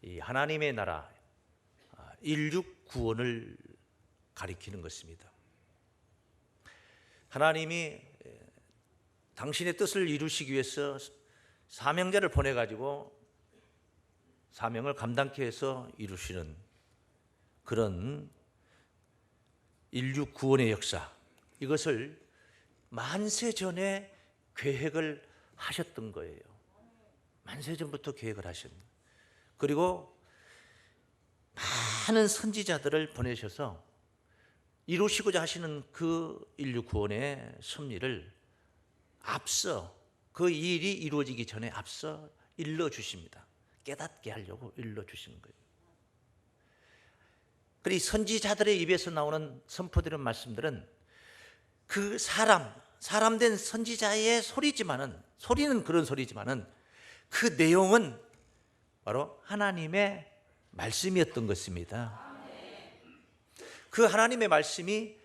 이 하나님의 나라, 인류 구원을 가리키는 것입니다. 하나님이 당신의 뜻을 이루시기 위해서 사명자를 보내가지고 사명을 감당케 해서 이루시는 그런 인류 구원의 역사, 이것을 만세 전에 계획을 하셨던 거예요. 만세 전부터 계획을 하셨는. 그리고 많은 선지자들을 보내셔서 이루시고자 하시는 그 인류 구원의 섭리를 앞서, 그 일이 이루어지기 전에 앞서 일러주십니다. 깨닫게 하려고 일러주시는 거예요. 그리고 선지자들의 입에서 나오는 선포되는 말씀들은 그 사람된 선지자의 소리지만은, 소리는 그런 소리지만은 그 내용은 바로 하나님의 말씀이었던 것입니다. 그 하나님의 말씀이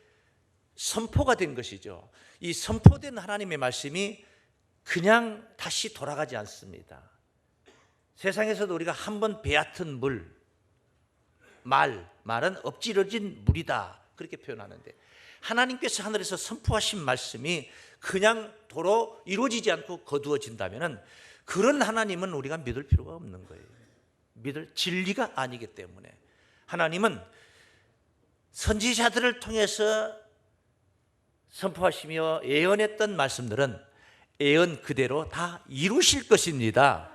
선포가 된 것이죠. 이 선포된 하나님의 말씀이 그냥 다시 돌아가지 않습니다. 세상에서도 우리가 한번 베앗은 물, 말은 엎질러진 물이다, 그렇게 표현하는데, 하나님께서 하늘에서 선포하신 말씀이 그냥 도로 이루어지지 않고 거두어진다면 그런 하나님은 우리가 믿을 필요가 없는 거예요. 믿을 진리가 아니기 때문에. 하나님은 선지자들을 통해서 선포하시며 예언했던 말씀들은 예언 그대로 다 이루실 것입니다.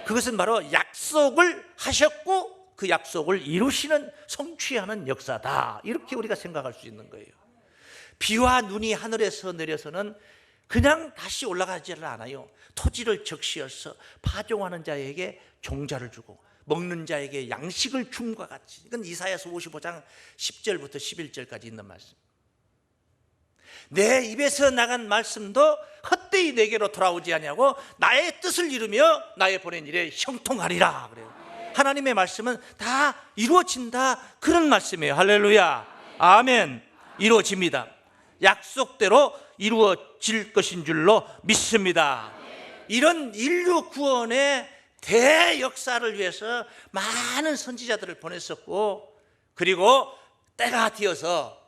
그것은 바로 약속을 하셨고 그 약속을 이루시는, 성취하는 역사다, 이렇게 우리가 생각할 수 있는 거예요. 비와 눈이 하늘에서 내려서는 그냥 다시 올라가지를 않아요. 토지를 적시어서 파종하는 자에게 종자를 주고 먹는 자에게 양식을 줌과 같이. 이건 이사야서 55장 10절부터 11절까지 있는 말씀. 내 입에서 나간 말씀도 헛되이 내게로 돌아오지 아니하고 나의 뜻을 이루며 나의 보낸 일에 형통하리라 그래요. 하나님의 말씀은 다 이루어진다, 그런 말씀이에요. 할렐루야, 아멘. 이루어집니다. 약속대로 이루어질 것인 줄로 믿습니다. 이런 인류 구원의 대역사를 위해서 많은 선지자들을 보냈었고, 그리고 때가 되어서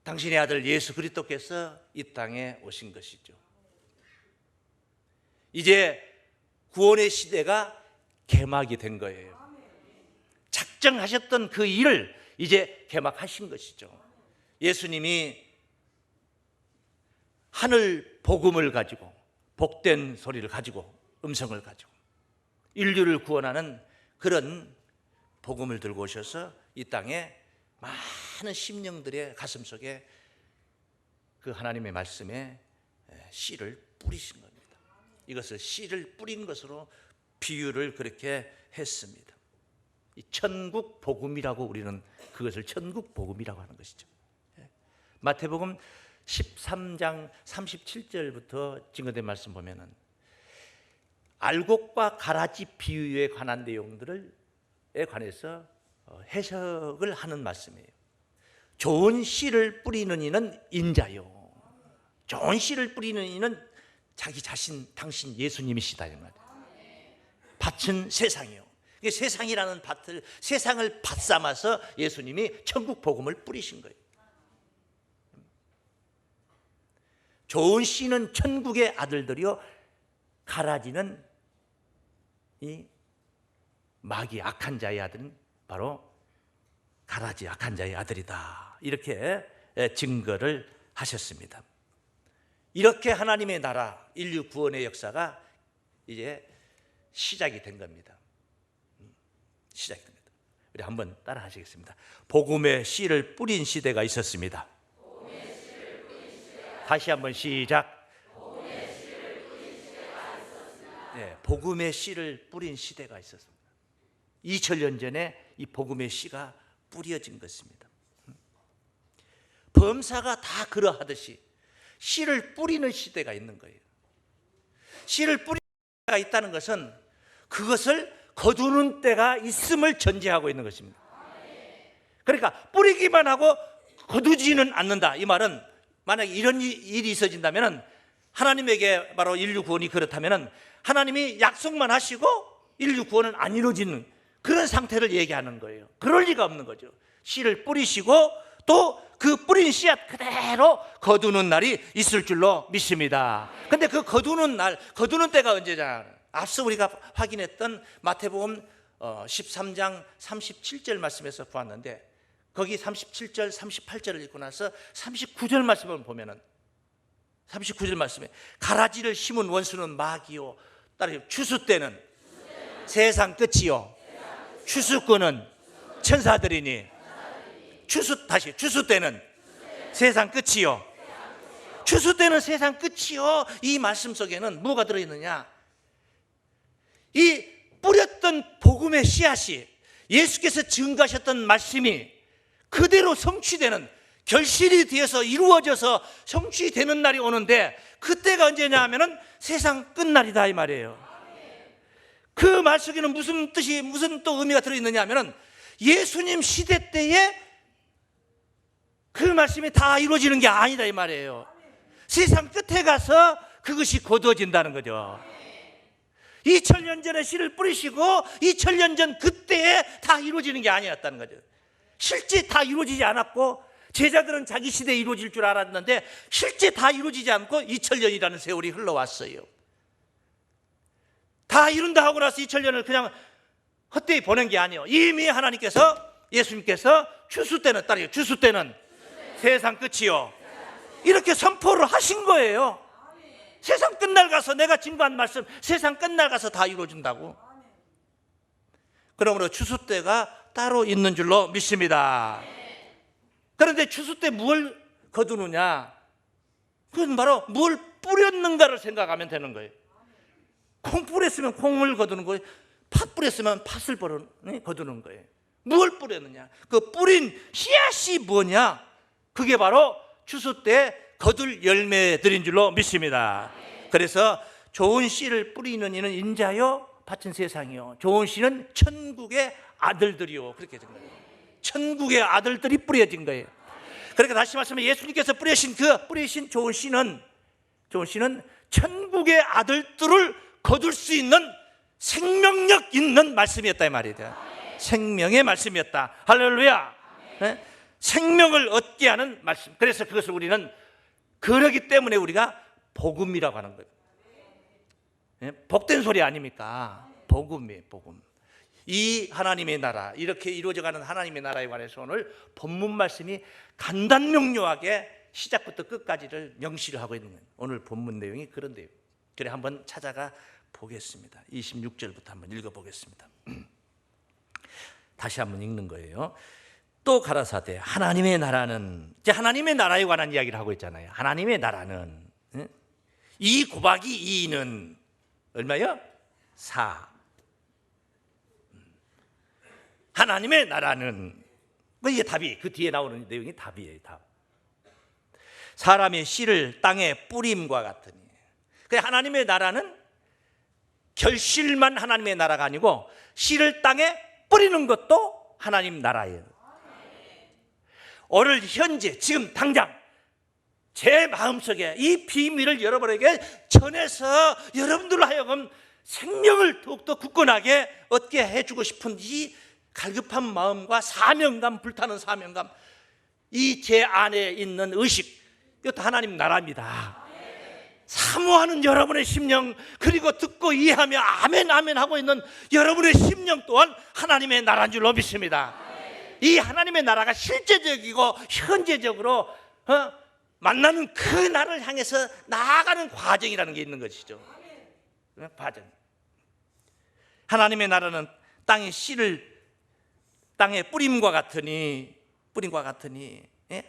당신의 아들 예수 그리스도께서 이 땅에 오신 것이죠. 이제 구원의 시대가 개막이 된 거예요. 작정하셨던 그 일을 이제 개막하신 것이죠. 예수님이 하늘 복음을 가지고, 복된 소리를 가지고, 음성을 가지고 인류를 구원하는 그런 복음을 들고 오셔서 이 땅에 많은 심령들의 가슴 속에 그 하나님의 말씀에 씨를 뿌리신 겁니다. 이것을 씨를 뿌린 것으로 비유를 그렇게 했습니다. 이 천국 복음이라고, 우리는 그것을 천국 복음이라고 하는 것이죠. 마태복음 13장 37절부터 증거된 말씀 보면은 알곡과 가라지 비유에 관한 내용들에 관해서 해석을 하는 말씀이에요. 좋은 씨를 뿌리는 이는 인자요, 좋은 씨를 뿌리는 이는 자기 자신, 당신 예수님이시다, 이 말이에요. 밭은 세상이요. 세상이라는 밭을, 세상을 밭 삼아서 예수님이 천국 복음을 뿌리신 거예요. 좋은 씨는 천국의 아들들이요, 가라지는 이 마귀, 악한 자의 아들은 바로 가라지, 악한 자의 아들이다, 이렇게 증거를 하셨습니다. 이렇게 하나님의 나라, 인류 구원의 역사가 이제 시작이 된 겁니다. 시작이 됩니다. 우리 한번 따라 하시겠습니다. 복음의 씨를 뿌린 시대가 있었습니다. 다시 한번 시작. 네, 복음의 씨를 뿌린 시대가 있었습니다. 2000년 전에 이 복음의 씨가 뿌려진 것입니다. 범사가 다 그러하듯이 씨를 뿌리는 시대가 있는 거예요. 씨를 뿌리는 때가 있다는 것은 그것을 거두는 때가 있음을 전제하고 있는 것입니다. 그러니까 뿌리기만 하고 거두지는 않는다, 이 말은 만약에 이런 일이 있어진다면, 하나님에게 바로 인류 구원이 그렇다면 하나님이 약속만 하시고 인류 구원은 안 이루어지는, 그런 상태를 얘기하는 거예요. 그럴 리가 없는 거죠. 씨를 뿌리시고 또 그 뿌린 씨앗 그대로 거두는 날이 있을 줄로 믿습니다. 근데 그 거두는 날, 거두는 때가 언제냐? 앞서 우리가 확인했던 마태복음 13장 37절 말씀에서 보았는데, 거기 37절 38절을 읽고 나서 39절 말씀을 보면은 39절 말씀에 가라지를 심은 원수는 마귀요, 따라요, 추수 때는 세상 끝이요, 추수꾼은 천사들이니. 추수 때는 세상 끝이요, 추수 때는 세상 끝이요. 이 말씀 속에는 뭐가 들어있느냐? 이 뿌렸던 복음의 씨앗이, 예수께서 증거하셨던 말씀이 그대로 성취되는, 결실이 되어서 이루어져서 성취되는 날이 오는데, 그때가 언제냐 하면은 세상 끝날이다 이 말이에요. 그 말 속에는 무슨 뜻이, 무슨 또 의미가 들어있느냐 하면은 예수님 시대 때에 그 말씀이 다 이루어지는 게 아니다 이 말이에요. 세상 끝에 가서 그것이 거두어진다는 거죠. 2000년 전에 씨를 뿌리시고 2000년 전 그때에 다 이루어지는 게 아니었다는 거죠. 실제 다 이루어지지 않았고, 제자들은 자기 시대에 이루어질 줄 알았는데 실제 다 이루어지지 않고 2000년이라는 세월이 흘러왔어요. 다 이룬다 하고 나서 2000년을 그냥 헛되이 보낸 게 아니에요. 이미 하나님께서, 예수님께서 추수 때는, 딸이요, 추수 때는 세상 끝이요, 이렇게 선포를 하신 거예요. 세상 끝날 가서, 내가 증거한 말씀, 세상 끝날 가서 다 이루어진다고. 그러므로 추수 때가 따로 있는 줄로 믿습니다. 그런데 추수 때 뭘 거두느냐? 그건 바로 뭘 뿌렸는가를 생각하면 되는 거예요. 콩 뿌렸으면 콩을 거두는 거예요. 팥 뿌렸으면 팥을 거두는 거예요. 뭘 뿌렸느냐? 그 뿌린 씨앗이 뭐냐? 그게 바로 추수 때 거둘 열매들인 줄로 믿습니다. 그래서 좋은 씨를 뿌리는 이는 인자요 밭은 세상이요, 좋은 씨는 천국의 아들들이요, 그렇게 된 거예요. 천국의 아들들이 뿌려진 거예요. 그러니까 다시 말씀해, 예수님께서 뿌리신 좋은 씨는 천국의 아들들을 거둘 수 있는 생명력 있는 말씀이었다 이 말이죠. 생명의 말씀이었다. 할렐루야. 네? 생명을 얻게 하는 말씀. 그래서 그것을 우리는, 그러기 때문에 우리가 복음이라고 하는 거예요. 네? 복된 소리 아닙니까? 복음이에요, 복음. 이 하나님의 나라, 이렇게 이루어져가는 하나님의 나라에 관해서 오늘 본문 말씀이 간단명료하게 시작부터 끝까지를 명시를 하고 있는 거예요. 오늘 본문 내용이 그런데요. 그래, 한번 찾아가 보겠습니다. 26절부터 한번 읽어보겠습니다. 다시 한번 읽는 거예요. 또 가라사대 하나님의 나라는, 이제 하나님의 나라에 관한 이야기를 하고 있잖아요. 하나님의 나라는 2 곱하기 2는 얼마요? 4. 하나님의 나라는, 이게 답이, 그 뒤에 나오는 내용이 답이에요. 답. 사람의 씨를 땅에 뿌림과 같으니. 하나님의 나라는 결실만 하나님의 나라가 아니고 씨를 땅에 뿌리는 것도 하나님 나라예요. 오늘 현재 지금 당장 제 마음속에 이 비밀을 여러분에게 전해서 여러분들로 하여금 생명을 더욱더 굳건하게 얻게 해주고 싶은 이 갈급한 마음과 사명감, 불타는 사명감, 이 제 안에 있는 의식, 이것도 하나님 나라입니다. 사모하는 여러분의 심령, 그리고 듣고 이해하며 아멘 아멘 하고 있는 여러분의 심령 또한 하나님의 나라인 줄로 믿습니다. 이 하나님의 나라가 실제적이고 현재적으로 만나는 그 날을 향해서 나아가는 과정이라는 게 있는 것이죠. 과정. 하나님의 나라는 땅의 씨를 땅에 뿌림과 같으니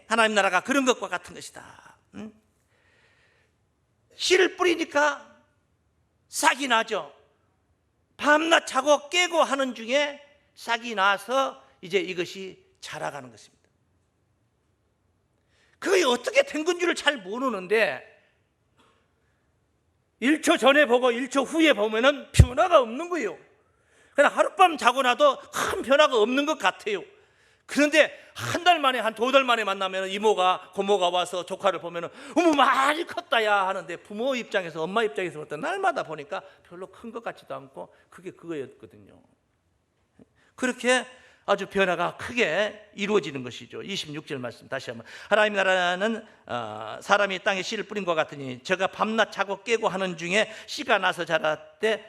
하나님 나라가 그런 것과 같은 것이다. 씨를 뿌리니까 싹이 나죠. 밤낮 자고 깨고 하는 중에 싹이 나서 이제 이것이 자라가는 것입니다. 그게 어떻게 된 건지를 잘 모르는데 1초 전에 보고 1초 후에 보면은 변화가 없는 거예요. 그냥 하룻밤 자고 나도 큰 변화가 없는 것 같아요. 그런데 한 달 만에, 한 2달 만에 만나면 이모가, 고모가 와서 조카를 보면 어머 많이 컸다야 하는데, 부모 입장에서, 엄마 입장에서 볼 때 날마다 보니까 별로 큰 것 같지도 않고 그게 그거였거든요. 그렇게 아주 변화가 크게 이루어지는 것이죠. 26절 말씀 다시 한번. 하나님 나라는 사람이 땅에 씨를 뿌린 것 같으니 저가 밤낮 자고 깨고 하는 중에 씨가 나서 자랄 때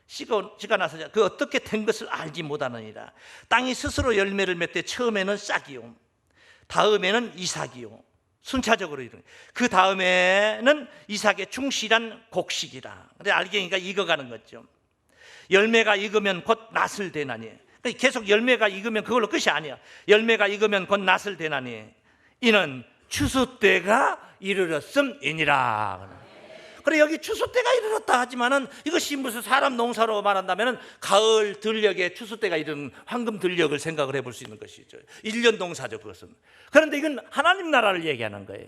씨가 나서 그 어떻게 된 것을 알지 못하느니라. 땅이 스스로 열매를 맺되 처음에는 싹이요 다음에는 이삭이요 순차적으로 이르는 그 다음에는 이삭의 충실한 곡식이라. 근데 알갱이가 익어가는 거죠. 열매가 익으면 곧 낫을 대나니. 계속 열매가 익으면 그걸로 끝이 아니야. 열매가 익으면 곧 낫을 대나니 이는 추수 때가 이르렀음이니라. 그래 여기 추수 때가 이르렀다 하지만은 이것이 무슨 사람 농사로 말한다면은 가을 들녘에 추수 때가 이른 황금 들녘을 생각을 해볼 수 있는 것이죠. 1년 농사죠 그것은. 그런데 이건 하나님 나라를 얘기하는 거예요.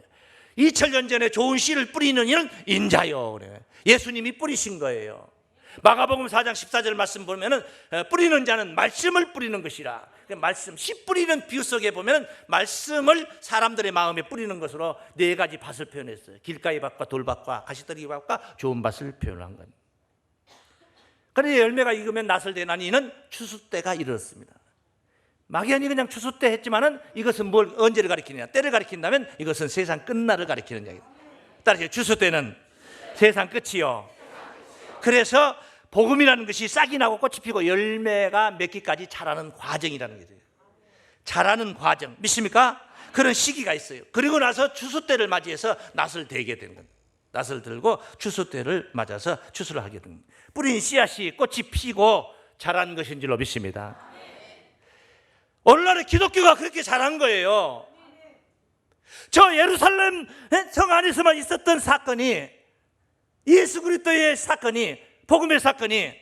2000년 전에 좋은 씨를 뿌리는 이는 인자요. 그래. 예수님이 뿌리신 거예요. 마가복음 4장 14절 말씀 보면은 뿌리는 자는 말씀을 뿌리는 것이라. 말씀, 씨 뿌리는 비유 속에 보면 말씀을 사람들의 마음에 뿌리는 것으로 4가지 밭을 표현했어요. 길가의 밭과 돌밭과 가시떨기 밭과 좋은 밭을 표현한 겁니다. 그런데 열매가 익으면 낫을 대나니 이는 추수 때가 이르렀습니다. 막연히 그냥 추수 때 했지만은 이것은 뭘 언제를 가리키느냐? 때를 가리킨다면 이것은 세상 끝날을 가리키는 이야기입니다. 따라서 추수 때는 세상 끝이요. 그래서 복음이라는 것이 싹이 나고 꽃이 피고 열매가 맺기까지 자라는 과정이라는 거죠. 자라는 과정 믿습니까? 그런 시기가 있어요. 그리고 나서 추수 때를 맞이해서 낫을 대게 된 겁니다. 낫을 들고 추수 때를 맞아서 추수를 하게 된 겁니다. 뿌린 씨앗이 꽃이 피고 자란 것인 줄로 믿습니다. 오늘날의 기독교가 그렇게 자란 거예요. 저 예루살렘 성 안에서만 있었던 사건이, 예수 그리스도의 사건이, 복음의 사건이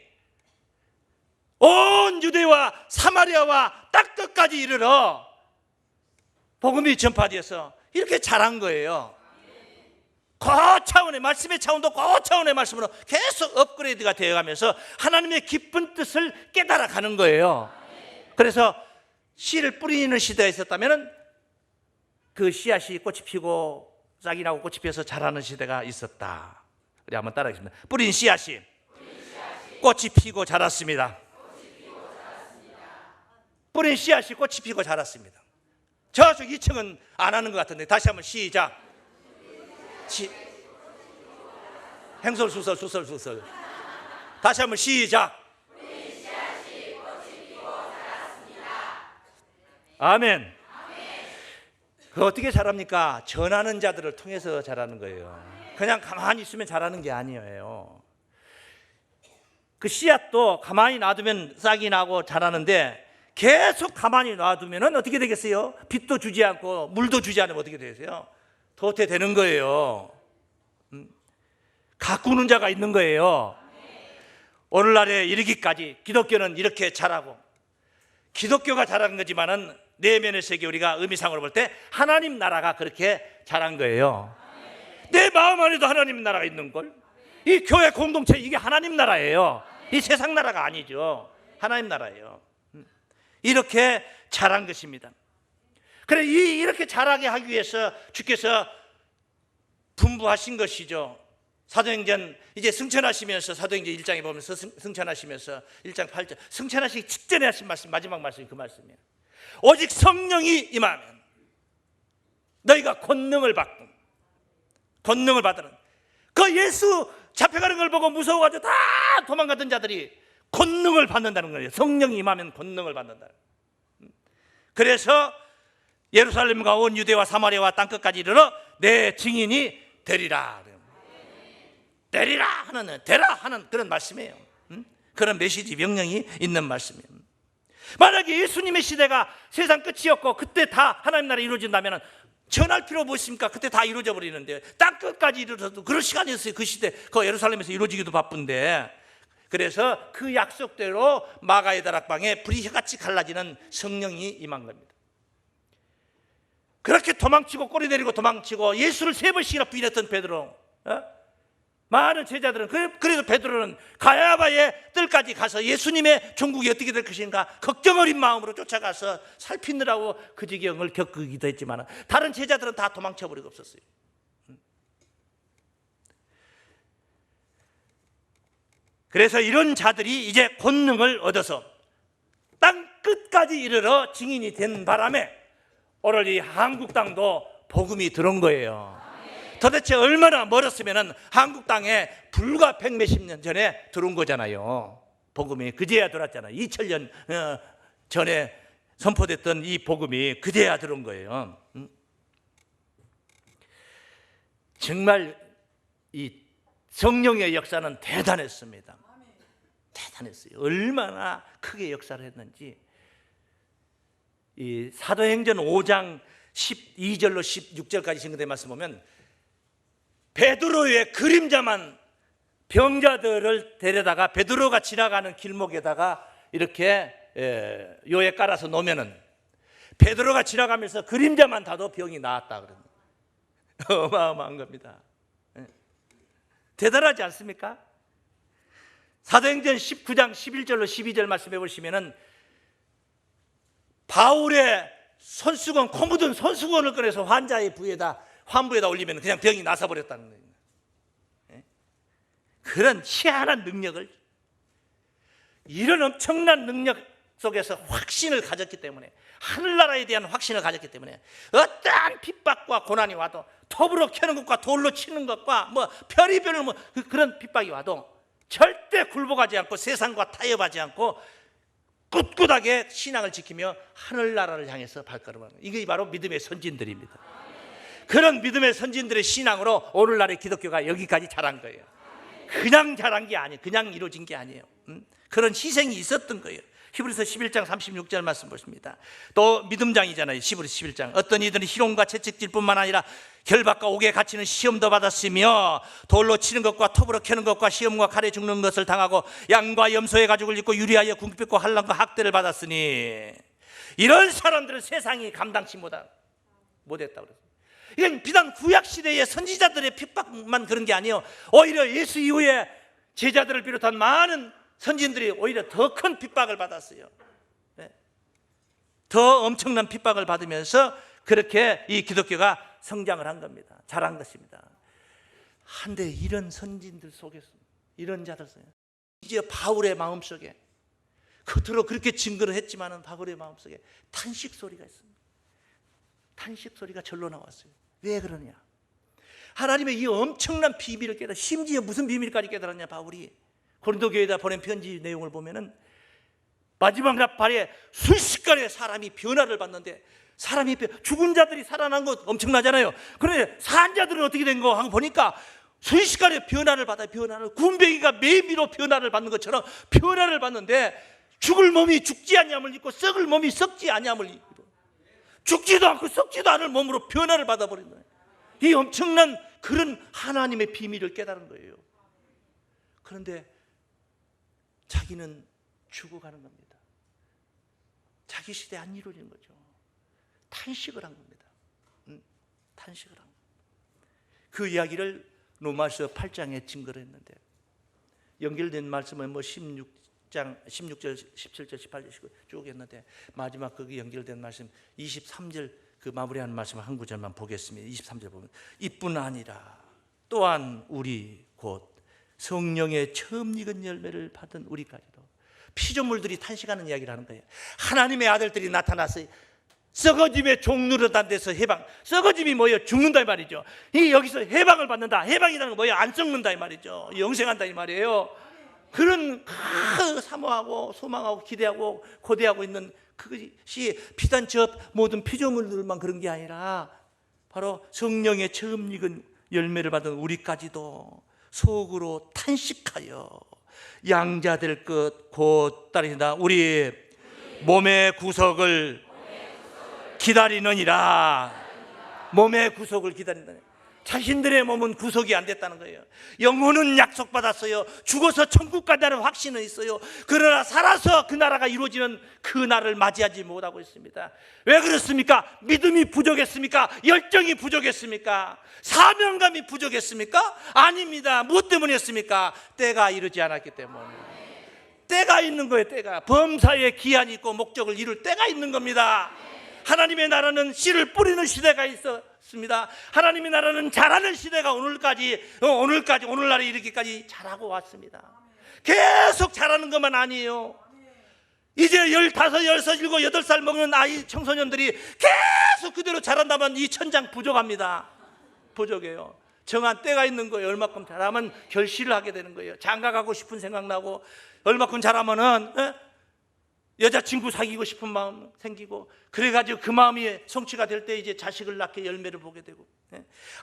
온 유대와 사마리아와 땅끝까지 이르러 복음이 전파되어서 이렇게 자란 거예요. 고차원의 말씀의 차원도 고차원의 말씀으로 계속 업그레이드가 되어가면서 하나님의 깊은 뜻을 깨달아가는 거예요. 그래서 씨를 뿌리는 시대가 있었다면 그 씨앗이 꽃이 피고 싹이 나고 꽃이 피어서 자라는 시대가 있었다. 우리 한번 따라하겠습니다. 뿌린 씨앗이 꽃이 피고 자랐습니다. 뿌린 씨앗이 꽃이 피고 자랐습니다. 저쪽 2층은 안 하는 것 같은데 다시 한번 시작. 행설수설 다시 한번 시작. 아멘. 그 어떻게 자랍니까? 전하는 자들을 통해서 자라는 거예요. 그냥 가만히 있으면 자라는 게 아니에요. 그 씨앗도 가만히 놔두면 싹이 나고 자라는데 계속 가만히 놔두면 어떻게 되겠어요? 빛도 주지 않고 물도 주지 않으면 어떻게 되세요? 도태되는 거예요. 가꾸는 자가 있는 거예요. 오늘날에 이르기까지 기독교는 이렇게 자라고, 기독교가 자라는 거지만은 내면의 세계 우리가 의미상으로 볼 때 하나님 나라가 그렇게 자란 거예요. 내 마음 안에도 하나님 나라가 있는 걸. 이 교회 공동체 이게 하나님 나라예요. 이 세상 나라가 아니죠. 하나님 나라예요. 이렇게 자란 것입니다. 그래 이렇게 자라게 하기 위해서 주께서 분부하신 것이죠. 사도행전 이제 승천하시면서 사도행전 1장에 보면 승천하시면서 1장 8절 승천하시기 직전에 하신 말씀, 마지막 말씀이 그 말씀이에요. 오직 성령이 임하면 너희가 권능을 받고, 권능을 받으는 그 예수 잡혀가는 걸 보고 무서워가지고 다 도망가던 자들이 권능을 받는다는 거예요. 성령이 임하면 권능을 받는다. 그래서 예루살렘과 온 유대와 사마리아와 땅끝까지 이르러 내 증인이 되리라. 되리라 하는, 되라 하는 그런 말씀이에요. 그런 메시지 명령이 있는 말씀이에요. 만약에 예수님의 시대가 세상 끝이었고 그때 다 하나님 나라 이루어진다면 전할 필요 뭐 있습니까? 그때 다 이루어져 버리는데 땅끝까지 이루어져도 그럴 시간이었어요. 그 시대 그 예루살렘에서 이루어지기도 바쁜데, 그래서 그 약속대로 마가의 다락방에 불이 혀같이 갈라지는 성령이 임한 겁니다. 그렇게 도망치고 꼬리 내리고 도망치고 예수를 3번씩이나 부인했던 베드로, 많은 제자들은, 그래서 베드로는 가야바의 뜰까지 가서 예수님의 종국이 어떻게 될 것인가 걱정 어린 마음으로 쫓아가서 살피느라고 그 지경을 겪기도 했지만 다른 제자들은 다 도망쳐버리고 없었어요. 그래서 이런 자들이 이제 권능을 얻어서 땅 끝까지 이르러 증인이 된 바람에 오늘 이 한국 땅도 복음이 들어온 거예요. 도대체 얼마나 멀었으면 한국 땅에 불과 100몇십 년 전에 들어온 거잖아요. 복음이 그제야 들어왔잖아요. 2000년 전에 선포됐던 이 복음이 그제야 들어온 거예요. 정말 이 성령의 역사는 대단했습니다. 대단했어요. 얼마나 크게 역사를 했는지. 이 사도행전 5장 12절로 16절까지 증거된 말씀 보면 베드로의 그림자만 병자들을 데려다가 베드로가 지나가는 길목에다가 이렇게 요에 깔아서 놓으면은 베드로가 지나가면서 그림자만 닿아도 병이 나았다 그럽니다. 어마어마한 겁니다. 대단하지 않습니까? 사도행전 19장 11절로 12절 말씀해 보시면은 바울의 손수건, 코 묻은 손수건을 꺼내서 환자의 환부에다 올리면 그냥 병이 나서 버렸다는 거예요. 그런 희한한 능력을, 이런 엄청난 능력 속에서 확신을 가졌기 때문에, 하늘나라에 대한 확신을 가졌기 때문에 어떠한 핍박과 고난이 와도, 톱으로 캐는 것과 돌로 치는 것과 뭐 별의별 그런 핍박이 와도 절대 굴복하지 않고 세상과 타협하지 않고 꿋꿋하게 신앙을 지키며 하늘나라를 향해서 발걸음하는, 이게 바로 믿음의 선진들입니다. 그런 믿음의 선진들의 신앙으로 오늘날의 기독교가 여기까지 자란 거예요. 그냥 자란 게 아니에요. 그냥 이루어진 게 아니에요. 그런 희생이 있었던 거예요. 히브리서 11장 36절 말씀 보십니다. 또 믿음장이잖아요. 히브리서 11장. 어떤 이들은 희롱과 채찍질 뿐만 아니라 결박과 옥에 갇히는 시험도 받았으며 돌로 치는 것과 톱으로 캐는 것과 시험과 칼에 죽는 것을 당하고 양과 염소의 가죽을 입고 유리하여 궁핍과 환난과 학대를 받았으니, 이런 사람들은 세상이 감당치 못했다고 그랬어요. 이건 비단 구약시대의 선지자들의 핍박만 그런 게 아니에요. 오히려 예수 이후에 제자들을 비롯한 많은 선진들이 오히려 더 큰 핍박을 받았어요. 더 엄청난 핍박을 받으면서 그렇게 이 기독교가 성장을 한 겁니다. 자란 것입니다. 한데 이런 선진들 속에서, 이런 자들 속에 이제 바울의 마음속에, 겉으로 그렇게 증거를 했지만은 바울의 마음속에 탄식 소리가 있습니다. 탄식 소리가 절로 나왔어요. 왜 그러냐? 하나님의 이 엄청난 비밀을 깨달아, 심지어 무슨 비밀까지 깨달았냐? 바울이 고린도 교회에다 보낸 편지 내용을 보면은 마지막 날발에 순식간에 사람이 변화를 받는데, 사람이 죽은 자들이 살아난 것 엄청나잖아요. 그런데 산 자들은 어떻게 된 거 하고 보니까 순식간에 변화를 받아요. 변화를, 군뱅이가 매미로 변화를 받는 것처럼 변화를 받는데, 죽을 몸이 죽지 않냐을 입고 썩을 몸이 썩지 않냐을 입고 죽지도 않고 썩지도 않을 몸으로 변화를 받아버린 거예요. 이 엄청난 그런 하나님의 비밀을 깨달은 거예요. 그런데 자기는 죽어가는 겁니다. 자기 시대에 안 이루어진 거죠. 탄식을 한 겁니다. 탄식을 한 겁니다. 그 이야기를 로마서 8장에 증거를 했는데, 연결된 말씀은 뭐 16장 16절, 17절, 18절 쭉 했는데, 마지막 거기 연결된 말씀 23절 그 마무리하는 말씀을 한 구절만 보겠습니다. 23절 보면, 이뿐 아니라 또한 우리 곧 성령의 처음 익은 열매를 받은 우리까지도. 피조물들이 탄식하는 이야기를 하는 거예요. 하나님의 아들들이 나타났어요. 썩어짐의 종노릇한 데서 해방. 썩어짐이 뭐예요? 죽는다 이 말이죠. 이 여기서 해방을 받는다. 해방이라는 건 뭐예요? 안 썩는다 이 말이죠. 영생한다 이 말이에요. 그런 사모하고 소망하고 기대하고 고대하고 있는 그것이 비단 저 모든 피조물들만 그런 게 아니라 바로 성령의 처음 익은 열매를 받은 우리까지도 속으로 탄식하여 양자될 것 곧 따르신다. 우리 몸의 구속을 기다리느니라. 몸의 구속을 기다린다. 자신들의 몸은 구속이 안 됐다는 거예요. 영혼은 약속받았어요. 죽어서 천국 간다는 확신은 있어요. 그러나 살아서 그 나라가 이루어지는 그 날을 맞이하지 못하고 있습니다. 왜 그렇습니까? 믿음이 부족했습니까? 열정이 부족했습니까? 사명감이 부족했습니까? 아닙니다. 무엇 때문이었습니까? 때가 이르지 않았기 때문에. 때가 있는 거예요. 때가 범사에 기한이 있고 목적을 이룰 때가 있는 겁니다. 하나님의 나라는 씨를 뿌리는 시대가 있었습니다. 하나님의 나라는 자라는 시대가 오늘날에 이르기까지 자라고 왔습니다. 계속 자라는 것만 아니에요. 이제 15, 16, 17, 8살 먹는 아이 청소년들이 계속 그대로 자란다면 이 천장 부족합니다. 부족해요. 정한 때가 있는 거예요. 얼마큼 자라면 결실을 하게 되는 거예요. 장가 가고 싶은 생각 나고, 얼마큼 자라면은 여자친구 사귀고 싶은 마음 생기고, 그래가지고 그 마음이 성취가 될 때 이제 자식을 낳게 열매를 보게 되고.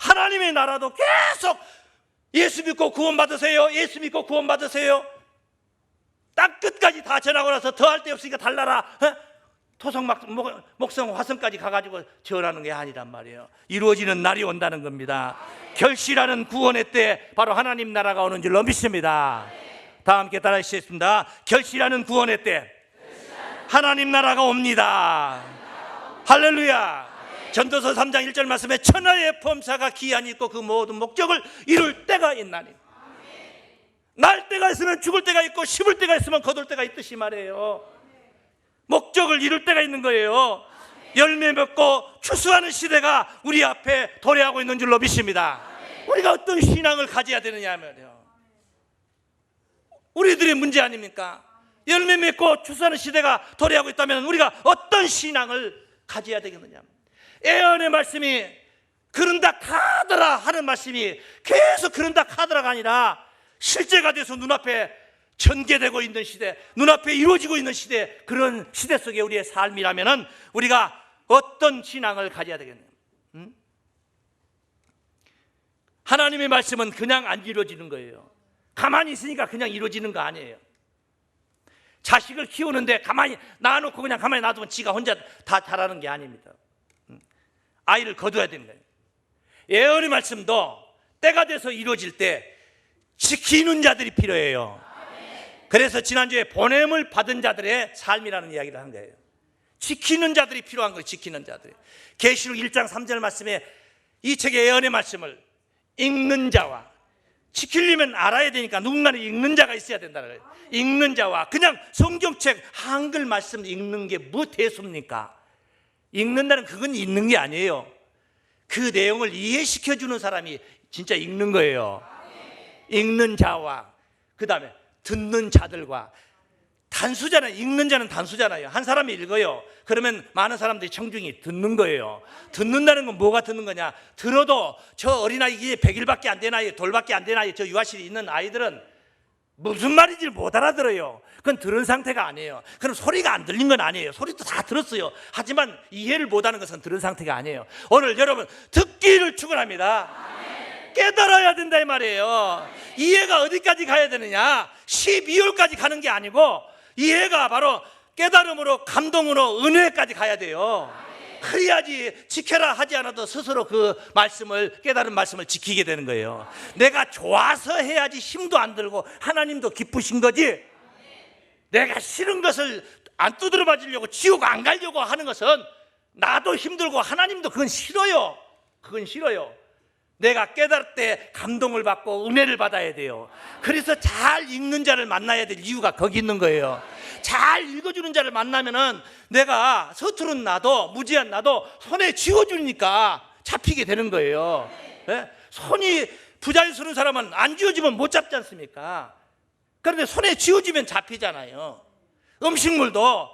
하나님의 나라도 계속 예수 믿고 구원받으세요, 예수 믿고 구원받으세요, 땅 끝까지 다 전하고 나서 더할 데 없으니까 달라라, 토성 목성 화성까지 가가지고 전하는 게 아니란 말이에요. 이루어지는 날이 온다는 겁니다. 결실하는 구원의 때 바로 하나님 나라가 오는 줄로 믿습니다. 다 함께 따라하시겠습니다. 결실하는 구원의 때 하나님 나라가 옵니다. 할렐루야. 전도서 3장 1절 말씀에 천하의 범사가 기한이 있고 그 모든 목적을 이룰 때가 있나니. 날 때가 있으면 죽을 때가 있고 심을 때가 있으면 거둘 때가 있듯이 말이에요. 목적을 이룰 때가 있는 거예요. 열매 맺고 추수하는 시대가 우리 앞에 도래하고 있는 줄로 믿습니다. 우리가 어떤 신앙을 가져야 되느냐 하면요, 우리들의 문제 아닙니까? 열매 맺고 추수하는 시대가 도래하고 있다면 우리가 어떤 신앙을 가져야 되겠느냐. 예언의 말씀이 그런다 카더라 하는 말씀이 계속 그런다 카더라가 아니라 실제가 돼서 눈앞에 전개되고 있는 시대, 눈앞에 이루어지고 있는 시대, 그런 시대 속에 우리의 삶이라면 우리가 어떤 신앙을 가져야 되겠느냐. 하나님의 말씀은 그냥 안 이루어지는 거예요. 가만히 있으니까 그냥 이루어지는 거 아니에요. 자식을 키우는데 가만히 놔놓고 그냥 가만히 놔두면 지가 혼자 다 자라는 게 아닙니다. 아이를 거둬야 되는 거예요. 예언의 말씀도 때가 돼서 이루어질 때 지키는 자들이 필요해요. 그래서 지난주에 보냄을 받은 자들의 삶이라는 이야기를 한 거예요. 지키는 자들이 필요한 거예요. 지키는 자들이. 계시록 1장 3절 말씀에 이 책의 예언의 말씀을 읽는 자와, 지키려면 알아야 되니까 누군가는 읽는 자가 있어야 된다는 거예요. 읽는 자와, 그냥 성경책 한글 말씀 읽는 게 뭐 대수입니까? 읽는다는 그건 읽는 게 아니에요. 그 내용을 이해시켜주는 사람이 진짜 읽는 거예요. 읽는 자와, 그 다음에 듣는 자들과. 단수잖아요. 읽는 자는 단수잖아요. 한 사람이 읽어요. 그러면 많은 사람들이 청중이 듣는 거예요. 듣는다는 건 뭐가 듣는 거냐? 들어도 저 어린아이, 이게 100일밖에 안 된 아이, 돌밖에 안 된 아이, 저 유아실에 있는 아이들은 무슨 말인지 못 알아들어요. 그건 들은 상태가 아니에요. 그럼 소리가 안 들린 건 아니에요. 소리도 다 들었어요. 하지만 이해를 못하는 것은 들은 상태가 아니에요. 오늘 여러분 듣기를 축원합니다. 깨달아야 된다 이 말이에요. 이해가 어디까지 가야 되느냐? 12월까지 가는 게 아니고 이해가 바로 깨달음으로, 감동으로, 은혜까지 가야 돼요. 그래야지 지켜라 하지 않아도 스스로 그 말씀을, 깨달은 말씀을 지키게 되는 거예요. 내가 좋아서 해야지 힘도 안 들고 하나님도 기쁘신 거지, 내가 싫은 것을 안 두드려 맞으려고 지옥 안 가려고 하는 것은 나도 힘들고 하나님도 그건 싫어요. 그건 싫어요. 내가 깨달을 때 감동을 받고 은혜를 받아야 돼요. 그래서 잘 읽는 자를 만나야 될 이유가 거기 있는 거예요. 잘 읽어주는 자를 만나면은 내가 서투른 나도, 무지한 나도 손에 쥐어주니까 잡히게 되는 거예요. 네? 손이 부자연스러운 사람은 안 쥐어주면 못 잡지 않습니까? 그런데 손에 쥐어주면 잡히잖아요. 음식물도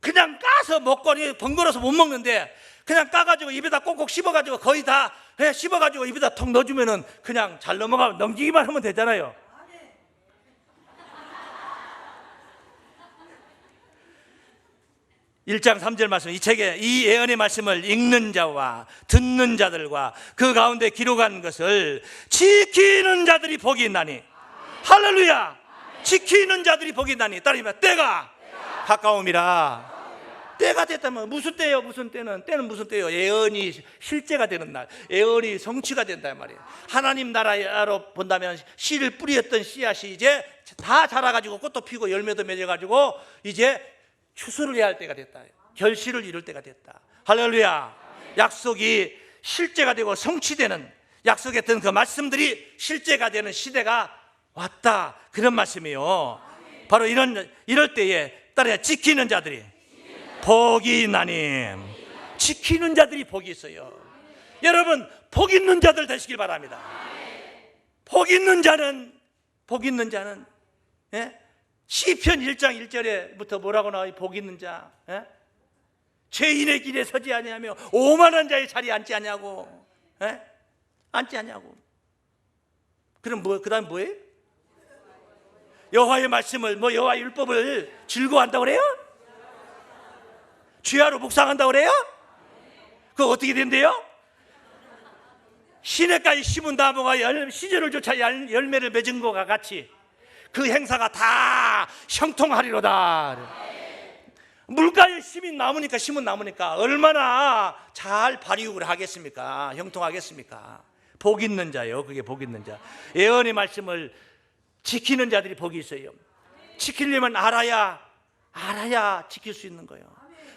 그냥 까서 먹거니 번거로워서 못 먹는데 그냥 까가지고 입에다 꼭꼭 씹어가지고 거의 다 씹어가지고 입에다 턱 넣어주면은 그냥 잘 넘어가면 넘기기만 하면 되잖아요. 일 1장 3절 말씀, 이 책에 이 예언의 말씀을 읽는 자와 듣는 자들과 그 가운데 기록한 것을 지키는 자들이 복이 있나니. 할렐루야. 지키는 자들이 복이 있나니. 따르면 때가 가까움이라. 때가 됐다면 무슨 때예요? 무슨 때는 무슨 때예요? 예언이 실제가 되는 날, 예언이 성취가 된단 말이에요. 하나님 나라로 본다면 씨를 뿌렸던 씨앗이 이제 다 자라가지고 꽃도 피고 열매도 맺어가지고 이제 추수를 해야 할 때가 됐다. 결실을 이룰 때가 됐다. 할렐루야. 약속이 실제가 되고 성취되는, 약속했던 그 말씀들이 실제가 되는 시대가 왔다, 그런 말씀이에요. 바로 이럴 때에 따라 지키는 자들이 복이 있나니. 지키는 자들이 복이 있어요. 여러분 복 있는 자들 되시길 바랍니다. 복 있는 자는 예? 시편 1장 1절에부터 뭐라고 나와요? 복 있는 자, 예? 죄인의 길에 서지 아니하며 오만한 자의 자리에 앉지 아니하고, 예? 앉지 아니하고. 그럼 그다음 뭐예요? 여호와의 말씀을, 여호와의 율법을 즐거워한다고 그래요? 주야로 묵상한다고 그래요? 그거 어떻게 된대요? 시냇가에 심은 나무가 시절을 쫓아 열매를 맺은 것과 같이 그 행사가 다 형통하리로다. 물가에 심은 나무니까 얼마나 잘 발육을 하겠습니까? 형통하겠습니까? 복 있는 자요. 그게 복 있는 자. 예언의 말씀을 지키는 자들이 복이 있어요. 지키려면 알아야 지킬 수 있는 거예요.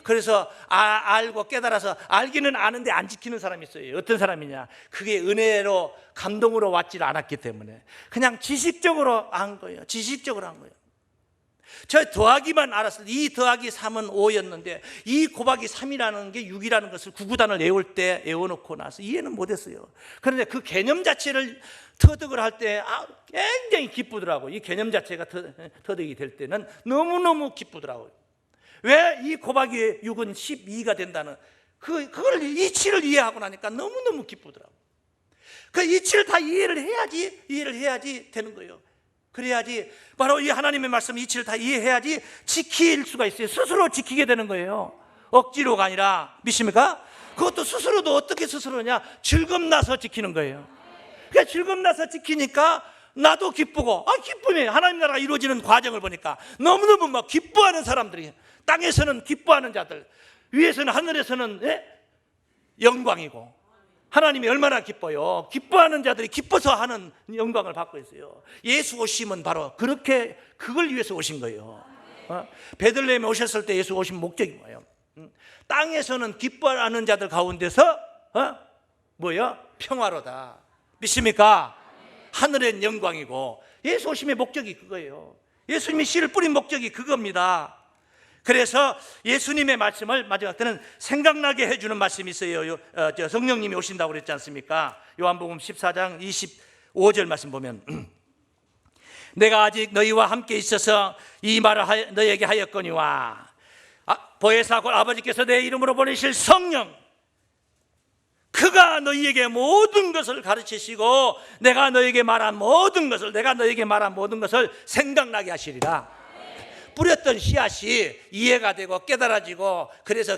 그래서 알고 깨달아서, 알기는 아는데 안 지키는 사람이 있어요. 어떤 사람이냐? 그게 은혜로 감동으로 왔질 않았기 때문에 그냥 지식적으로 한 거예요. 지식적으로 한 거예요. 저 더하기만 알았을 때 2 더하기 3은 5였는데 2 곱하기 3이라는 게 6이라는 것을 구구단을 외울 때 외워놓고 나서 이해는 못했어요. 그런데 그 개념 자체를 터득을 할 때 굉장히 기쁘더라고요. 이 개념 자체가 터득이 될 때는 너무너무 기쁘더라고요. 왜 2 곱하기 6은 12가 된다는 그걸 이치를 이해하고 나니까 너무너무 기쁘더라고요. 그 이치를 다 이해를 해야지 되는 거예요. 그래야지 바로 이 하나님의 말씀 이치를 다 이해해야지 지킬 수가 있어요. 스스로 지키게 되는 거예요. 억지로가 아니라. 믿습니까? 그것도 스스로도 어떻게 스스로냐? 즐겁나서 지키는 거예요. 그러니까 즐겁나서 지키니까 나도 기쁘고, 기쁨이 하나님 나라가 이루어지는 과정을 보니까 너무너무 막 기뻐하는 사람들이, 땅에서는 기뻐하는 자들, 위에서는 하늘에서는 영광이고, 하나님이 얼마나 기뻐요. 기뻐하는 자들이 기뻐서 하는 영광을 받고 있어요. 예수 오심은 바로 그걸 위해서 오신 거예요. 베들레헴에 오셨을 때 예수 오신 목적이 뭐예요? 땅에서는 기뻐하는 자들 가운데서 평화로다. 믿습니까? 하늘엔 영광이고, 예수 오심의 목적이 그거예요. 예수님이 씨를 뿌린 목적이 그겁니다. 그래서 예수님의 말씀을 마지막 때는 생각나게 해주는 말씀이 있어요. 성령님이 오신다고 그랬지 않습니까? 요한복음 14장 25절 말씀 보면 내가 아직 너희와 함께 있어서 이 말을 너희에게 하였거니와 보혜사 곧 아버지께서 내 이름으로 보내실 성령, 그가 너희에게 모든 것을 가르치시고 내가 너희에게 말한 모든 것을 생각나게 하시리라. 뿌렸던 씨앗이 이해가 되고 깨달아지고, 그래서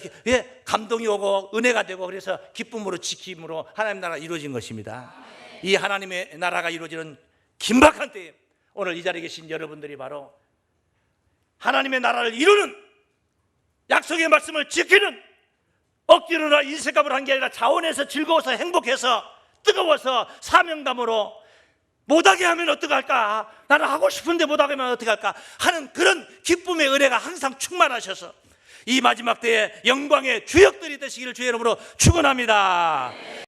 감동이 오고 은혜가 되고, 그래서 기쁨으로 지킴으로 하나님 나라가 이루어진 것입니다. 이 하나님의 나라가 이루어지는 긴박한 때에 오늘 이 자리에 계신 여러분들이 바로 하나님의 나라를 이루는, 약속의 말씀을 지키는, 억지로나 인색감으로 한 게 아니라 자원해서 즐거워서 행복해서 뜨거워서 사명감으로 못하게 하면 어떡할까? 나는 하고 싶은데 못하게 하면 어떡할까? 하는 그런 기쁨의 은혜가 항상 충만하셔서 이 마지막 때에 영광의 주역들이 되시기를 주의 이름으로 축원합니다.